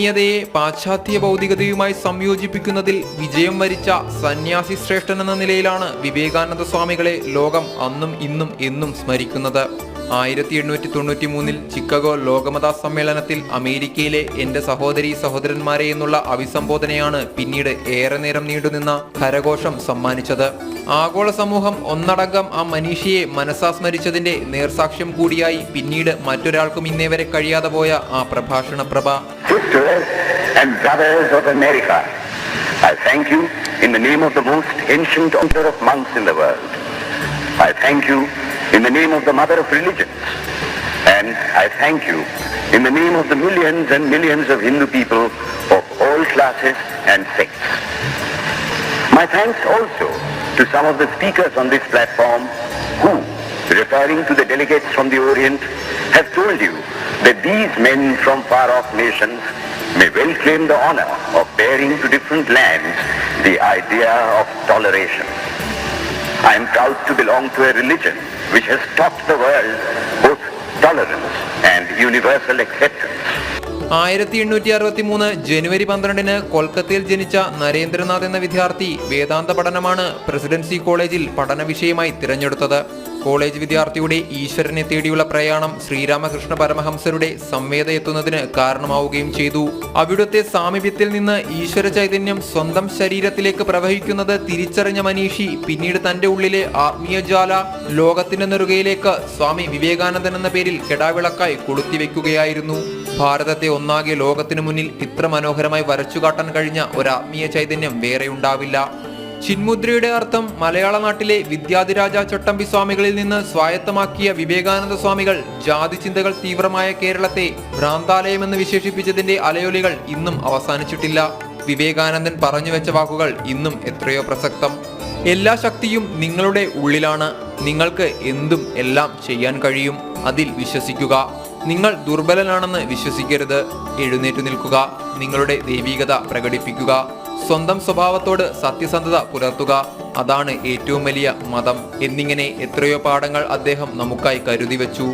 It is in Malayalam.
ആത്മീയതയെ പാശ്ചാത്യ ഭൗതികതയുമായി സംയോജിപ്പിക്കുന്നതിൽ വിജയം വരിച്ച സന്യാസി ശ്രേഷ്ഠൻ എന്ന നിലയിലാണ് വിവേകാനന്ദ സ്വാമികളെ ലോകം അന്നും ഇന്നും എന്നും സ്മരിക്കുന്നത്. 1893 ചിക്കാഗോ ലോകമത സമ്മേളനത്തിൽ അമേരിക്കയിലെ എന്റെ സഹോദരീ സഹോദരന്മാരെ എന്നുള്ള അഭിസംബോധനയാണ് പിന്നീട് ഏറെ നേരം നീണ്ടുനിന്ന കരഘോഷം സമ്മാനിച്ചത്. ആഗോള സമൂഹം ഒന്നടങ്കം ആ മനീഷിയെ മനസ്സാസ്മരിച്ചതിന്റെ നേർസാക്ഷ്യം കൂടിയായി പിന്നീട് മറ്റൊരാൾക്കും ഇന്നേ വരെ കഴിയാതെ പോയ ആ പ്രഭാഷണ പ്രഭ. Sisters and brothers of America, I thank you in the name of the most ancient order of monks in the world. I thank you in the name of the mother of religions, and I thank you in the name of the millions and millions of Hindu people of all classes and sects. My thanks also to some of the speakers on this platform who, referring to the delegates from the Orient, have told you that these men from far-off nations may well claim the honor of bearing to different lands the idea of toleration. I am proud to belong to a religion which has taught the world both tolerance and universal acceptance. 1863 ജനുവരി 12 കൊൽക്കത്തയിൽ ജനിച്ച നരേന്ദ്രനാഥ് എന്ന വിദ്യാർത്ഥി വേദാന്ത പഠനമാണ് പ്രസിഡൻസി കോളേജിൽ പഠന വിഷയമായി തിരഞ്ഞെടുത്തത്. കോളേജ് വിദ്യാർത്ഥിയുടെ ഈശ്വരനെ തേടിയുള്ള പ്രയാണം ശ്രീരാമകൃഷ്ണ പരമഹംസരുടെ സംവേദ എത്തുന്നതിന് കാരണമാവുകയും ചെയ്തു. അവിടുത്തെ സാമീപ്യത്തിൽ നിന്ന് ഈശ്വര ചൈതന്യം സ്വന്തം ശരീരത്തിലേക്ക് പ്രവഹിക്കുന്നത് തിരിച്ചറിഞ്ഞ മനീഷി പിന്നീട് തന്റെ ഉള്ളിലെ ആത്മീയ ജ്വാല ലോകത്തിന്റെ നെറുകയിലേക്ക് സ്വാമി വിവേകാനന്ദൻ എന്ന പേരിൽ കെടാവിളക്കായി കൊളുത്തിവെക്കുകയായിരുന്നു. ഭാരതത്തെ ഒന്നാകെ ലോകത്തിനു മുന്നിൽ ഇത്ര മനോഹരമായി വരച്ചുകാട്ടാൻ കഴിഞ്ഞ ഒരാത്മീയ ചൈതന്യം വേറെയുണ്ടാവില്ല. ചിന്മുദ്രയുടെ അർത്ഥം മലയാള നാട്ടിലെ വിദ്യാധിരാജ ചട്ടമ്പി സ്വാമികളിൽ നിന്ന് സ്വായത്തമാക്കിയ വിവേകാനന്ദ സ്വാമികൾ ജാതി ചിന്തകൾ തീവ്രമായ കേരളത്തെ ഭ്രാന്താലയമെന്ന് വിശേഷിപ്പിച്ചതിന്റെ അലയൊലികൾ ഇന്നും അവസാനിച്ചിട്ടില്ല. വിവേകാനന്ദൻ പറഞ്ഞുവെച്ച വാക്കുകൾ ഇന്നും എത്രയോ പ്രസക്തം. എല്ലാ ശക്തിയും നിങ്ങളുടെ ഉള്ളിലാണ്. നിങ്ങൾക്ക് എന്തും എല്ലാം ചെയ്യാൻ കഴിയും. അതിൽ വിശ്വസിക്കുക. നിങ്ങൾ ദുർബലനാണെന്ന് വിശ്വസിക്കരുത്. എഴുന്നേറ്റു നിൽക്കുക. നിങ്ങളുടെ ദൈവികത പ്രകടിപ്പിക്കുക. സ്വന്തം സ്വഭാവത്തോട് സത്യസന്ധത പുലർത്തുക. അതാണ് ഏറ്റവും വലിയ മതം എന്നിങ്ങനെ എത്രയോ പാഠങ്ങൾ അദ്ദേഹം നമുക്കായി കരുതി വെച്ചു.